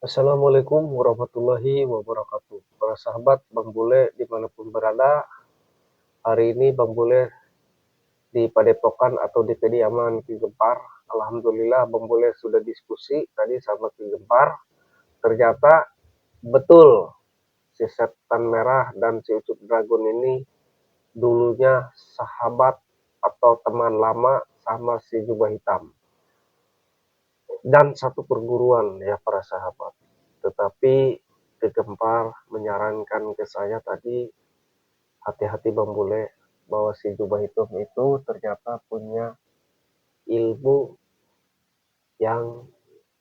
Assalamualaikum warahmatullahi wabarakatuh. Para sahabat Bang Bule dimanapun berada, hari ini Bang Bule di Padepokan atau di kediaman Ki Gempar. Alhamdulillah Bang Bule sudah diskusi tadi sama Ki Gempar. Ternyata betul si setan merah dan si ucup dragon ini dulunya sahabat atau teman lama sama si jubah hitam. Dan satu perguruan ya para sahabat. Tetapi Ki Gempar menyarankan ke saya tadi hati-hati Bang Bule bahwa si jubah hitam itu ternyata punya ilmu yang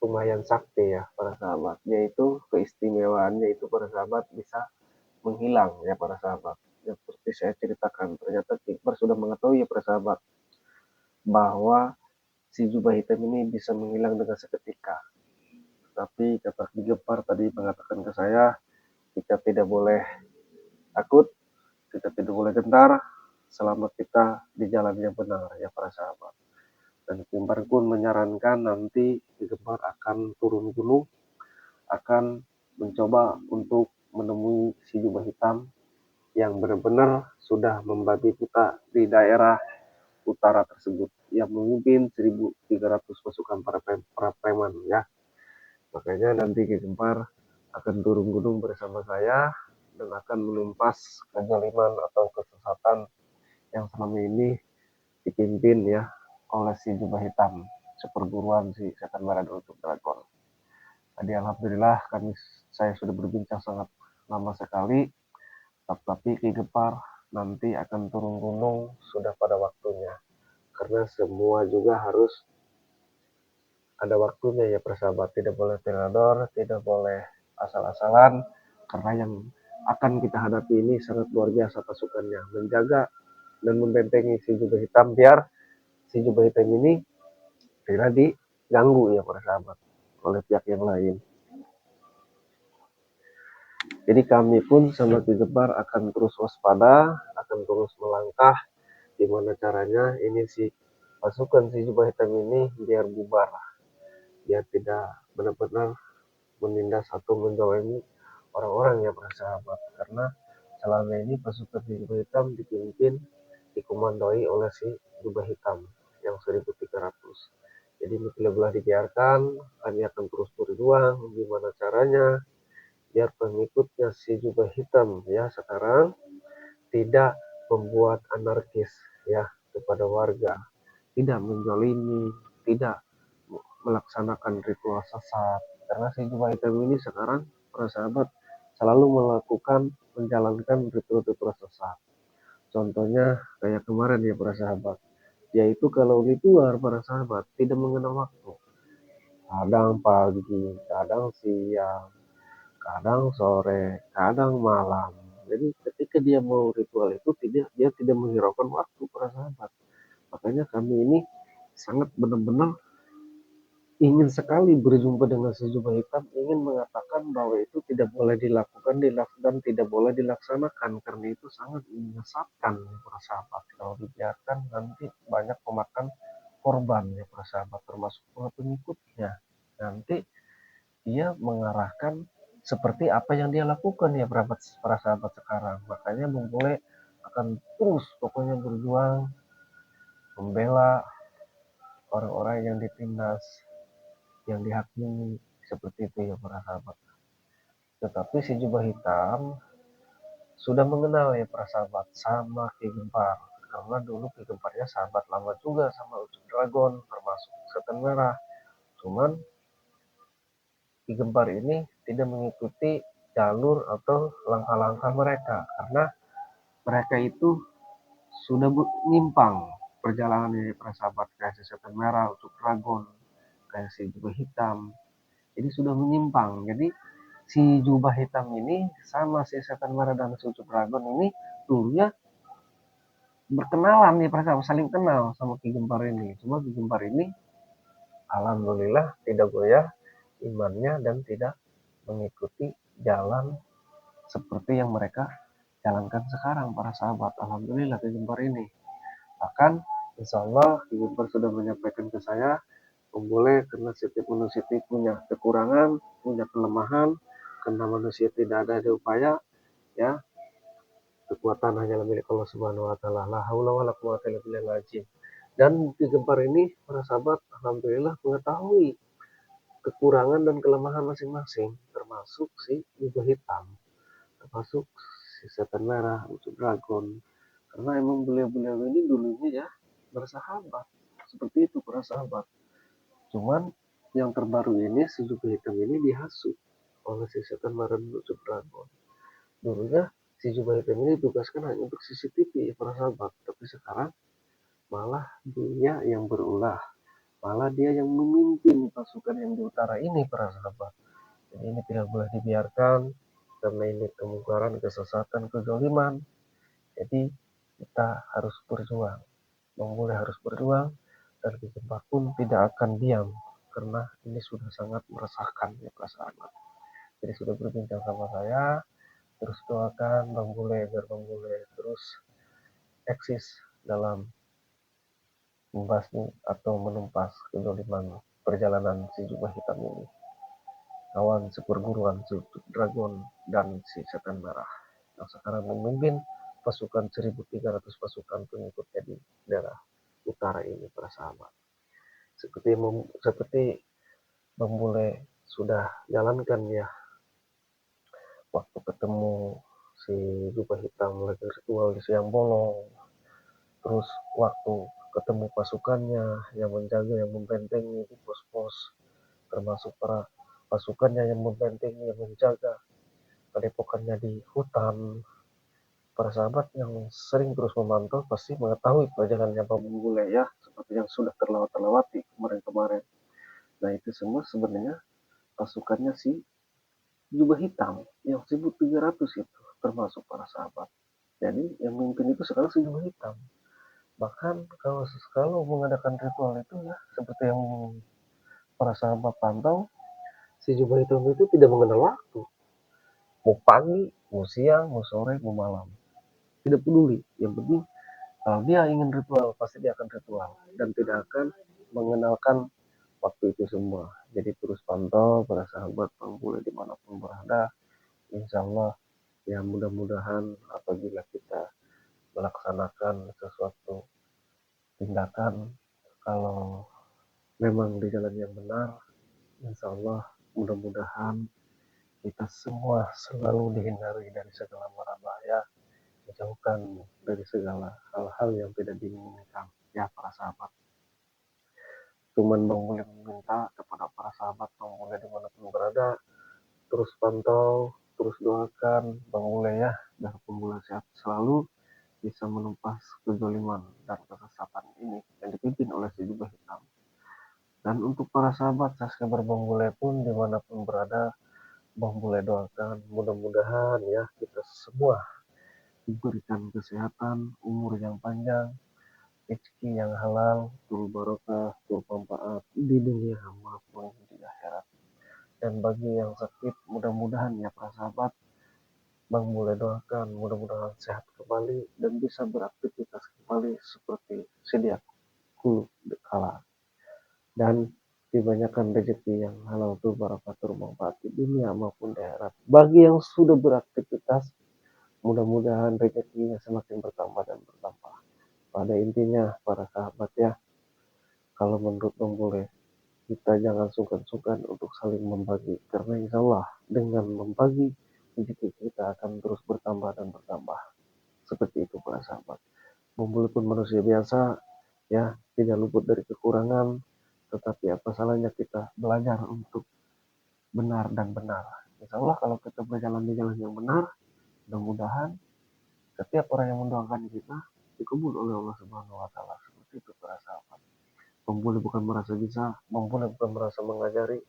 lumayan sakti ya para sahabat, yaitu keistimewaannya itu para sahabat bisa menghilang ya para sahabat. Yang seperti saya ceritakan, ternyata Kikbar sudah mengetahui ya para sahabat bahwa si jubah hitam ini bisa menghilang dengan seketika. Tapi kata Kikbar tadi mengatakan ke saya, kita tidak boleh takut, kita tidak boleh gentar selama kita di jalan yang benar ya para sahabat. Dan Kimbar pun menyarankan nanti Kimbar akan turun gunung, akan mencoba untuk menemui si jubah hitam yang benar-benar sudah membabi buta di daerah utara tersebut yang memimpin 1.300 pasukan para preman ya. Makanya nanti Kimbar akan turun gunung bersama saya dan akan menumpas kezaliman atau kesesatan yang selama ini dipimpin ya oleh si jubah hitam seperguruan si setan merah untuk dragon. Tadi alhamdulillah saya sudah berbincang sangat lama sekali, tapi Ki Gempar nanti akan turun gunung sudah pada waktunya. Karena semua juga harus ada waktunya ya persahabat, tidak boleh teledor, tidak boleh asal-asalan, karena yang akan kita hadapi ini sangat luar biasa pasukannya, menjaga dan membentengi si jubah hitam biar si jubah hitam ini tidak diganggu ya para sahabat oleh pihak yang lain. Jadi kami pun sama Ki Gempar akan terus waspada, akan terus melangkah gimana caranya ini si pasukan si jubah hitam ini biar bubar, biar tidak benar-benar menindas atau menzalimi orang-orang ya para sahabat. Karena selama ini pasukan si jubah hitam dipimpin, dikomandoi oleh si jubah hitam yang 1.300. Jadi ini tidak boleh dibiarkan, kami akan terus berjuang gimana caranya biar pengikutnya si jubah hitam ya sekarang tidak membuat anarkis ya kepada warga, tidak menzalimi, tidak melaksanakan ritual sesat. Karena si jubah hitam ini sekarang para sahabat selalu melakukan menjalankan ritual-ritual sesat. Contohnya kayak kemarin ya para sahabat, yaitu kalau ritual para sahabat tidak mengenal waktu. Kadang pagi, kadang siang, kadang sore, kadang malam. Jadi ketika dia mau ritual itu dia tidak menghiraukan waktu para sahabat. Makanya kami ini sangat benar-benar ingin sekali berjumpa dengan si jubah hitam, ingin mengatakan bahwa itu tidak boleh dilakukan dan tidak boleh dilaksanakan karena itu sangat menyesatkan ya para sahabat. Kalau dibiarkan nanti banyak memakan korban ya para sahabat, termasuk pengikutnya. Nanti dia mengarahkan seperti apa yang dia lakukan ya para sahabat sekarang. Makanya Bung Bule akan terus pokoknya berjuang membela orang-orang yang ditindas, yang dihakimi seperti itu ya para sahabat. Tetapi si jubah hitam sudah mengenal ya para sahabat sama Ki Gempar, karena dulu Ki Gemparnya sahabat lama juga sama Ucup Dragon termasuk Setan Merah. Cuman Ki Gempar ini tidak mengikuti jalur atau langkah-langkah mereka karena mereka itu sudah menyimpang perjalanannya para sahabat, kayak si Setan Merah, Ucup Dragon, kayak si jubah hitam. Ini sudah menyimpang. Jadi si jubah hitam ini sama si setan merah dan si ucup dragon ini dulunya berkenalan nih, mereka saling kenal sama Ki Gempar ini. Cuma Ki Gempar ini alhamdulillah tidak goyah imannya dan tidak mengikuti jalan seperti yang mereka jalankan sekarang para sahabat. Alhamdulillah Ki Gempar ini. Bahkan insya Allah Ki Gempar sudah menyampaikan ke saya Bule karena setiap manusia itu punya kekurangan, punya kelemahan, karena manusia tidak ada di upaya, ya, kekuatan hanyalah milik Allah Subhanahu wa taala. La haula wala quwata illa billahil azim. Dan di Gempar ini para sahabat alhamdulillah mengetahui kekurangan dan kelemahan masing-masing, termasuk si Ibu Hitam, termasuk si Setan Merah, Ucup Dragon. Karena emang beliau-beliau ini dulunya ya bersahabat. Seperti itu para sahabat. Cuman yang terbaru ini si Ibu Hitam ini dihasut oleh si Setan Merah dan Ucup Dragon. Dulunya si Jubah Hitam ini ditugaskan hanya untuk CCTV para sahabat, tapi sekarang malah dia yang berulah, malah dia yang memimpin pasukan yang di utara ini para sahabat. Jadi ini tidak boleh dibiarkan karena ini kemungkaran, kesesatan, kezaliman. Jadi kita harus berjuang, Boleh harus berjuang, dan Ki pun tidak akan diam karena ini sudah sangat meresahkan ya para sahabat. Jadi sudah berbincang sama saya, terus doakan Bang Bule agar Bang Bule terus eksis dalam membasmi atau menumpas kedoliman perjalanan si Jubah Hitam ini, kawan seperguruan si Dragon dan si Setan Merah yang sekarang memimpin pasukan 1.300 pasukan pengikutnya di daerah utara ini para sahabat. Seperti Bang Bule sudah jalankan ya, waktu ketemu si Jubah Hitam lagi ritual di siang bolong, terus waktu ketemu pasukannya yang menjaga, yang membentengi di pos-pos, termasuk para pasukannya yang membentengi, yang menjaga padepokannya di hutan. Para sahabat yang sering terus memantau pasti mengetahui perjalanannya Bang Bule ya, seperti yang sudah terlewati kemarin-kemarin. Nah itu semua sebenarnya pasukannya si Jubah Hitam yang 1.300 itu, termasuk para sahabat. Jadi yang memimpin itu sekarang si Jubah Hitam. Bahkan kalau mengadakan ritual itu ya seperti yang para sahabat pantau, si Jubah Hitam itu tidak mengenal waktu. Mau pagi, mau siang, mau sore, mau malam. Tidak peduli. Yang penting kalau dia ingin ritual, pasti dia akan ritual. Dan tidak akan mengenalkan waktu itu semua. Jadi terus pantau para sahabat Bang Bule dimanapun berada. Insya Allah ya mudah-mudahan apabila kita melaksanakan sesuatu tindakan, kalau memang di jalan yang benar, insya Allah mudah-mudahan kita semua selalu dihindari dari segala mara bahaya, dijauhkan dari segala hal-hal yang tidak diinginkan ya para sahabat. Cuman Bang boleh meminta kepada para sahabat Bang boleh dimanapun berada, terus pantau, terus doakan Bang boleh ya, dan Bang sehat selalu, bisa menumpas kezaliman dan kesesatan ini yang dipimpin oleh si Jubah Hitam. Dan untuk para sahabat subscriber Bang Bule pun dimanapun berada, Bang Bule doakan mudah-mudahan ya kita semua diberikan kesehatan, umur yang panjang, rezeki yang halal, tul barokah, tul manfaat di dunia maupun di akhirat. Dan bagi yang sakit, mudah-mudahan ya para sahabat, Bang Bule doakan mudah-mudahan sehat kembali dan bisa beraktivitas kembali seperti sedia kala. Dan dibanyakan rezeki yang halal itu barakatul manfaat di dunia maupun di akhirat. Bagi yang sudah beraktivitas, mudah-mudahan rezekinya semakin bertambah dan bertambah. Pada intinya para sahabat ya, kalau menurut Bang Bule, kita jangan sungkan-sungkan untuk saling membagi, karena insya Allah dengan membagi rezeki kita akan terus bertambah dan bertambah. Seperti itu para sahabat. Bang Bule pun manusia biasa ya, tidak luput dari kekurangan, tetapi apa salahnya kita belajar untuk benar dan benar. Insya Allah kalau kita berjalan di jalan yang benar, mudah-mudahan setiap orang yang mendoakan kita dikabul oleh Allah Subhanahu wa taala. Seperti itu para sahabat. Bang bukan merasa bisa, Bang bukan merasa mengajari.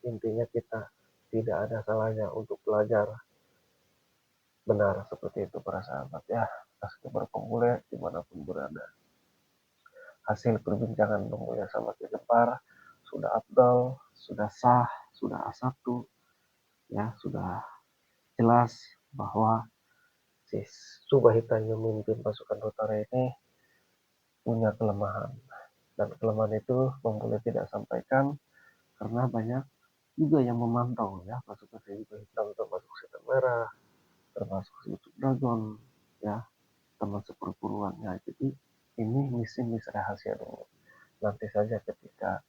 Intinya kita tidak ada salahnya untuk belajar benar, seperti itu para sahabat ya. Kita berkumpul dimanapun berada. Hasil perbincangan Bang Bule sama Ki Gempar sudah afdal, sudah sah, sudah A1 ya, sudah jelas bahwa si Subah Hitam yang memimpin pasukan utara ini punya kelemahan, dan kelemahan itu Bang Bule tidak sampaikan karena banyak juga yang memantau ya, pasukan si Jubah Hitam, termasuk Setan Merah, termasuk si Ucup Dragon, ya, termasuk perburuannya. Jadi ini misi rahasia dulu. Nanti saja ketika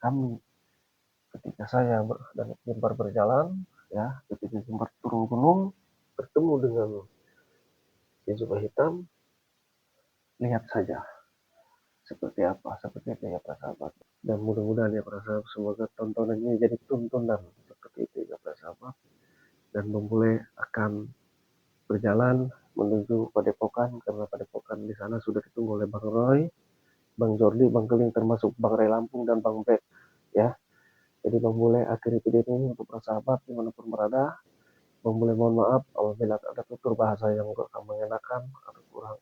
saya dan Gembar berjalan, ya, ketika Gembar turun gunung, bertemu dengan si Jubah Hitam, lihat saja seperti apa ya para sahabat. Dan mudah-mudahan ya para sahabat, semoga tontonan ini jadi tontonan seperti itu ya para sahabat. Dan Bang akan berjalan menuju Padepokan karena Padepokan di sana sudah ditunggu oleh Bang Roy, Bang Jordi, Bang Keling, termasuk Bang Ray Lampung dan Bang Bek, ya. Jadi Bang Bule akhiri video ini untuk para sahabat dimanapun berada. Bang Bule mohon maaf apabila ada tutur bahasa yang kurang mengenakan atau kurang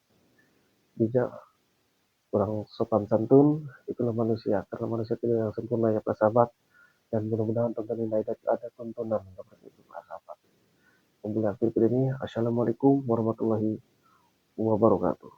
bijak, kurang sopan santun. Itulah manusia, karena manusia tidak yang sempurna ya para sahabat. Dan mudah-mudahan tonton ini ada tontonan seperti itu para sahabat. Bang Bule akhiri video ini. Assalamualaikum warahmatullahi wabarakatuh.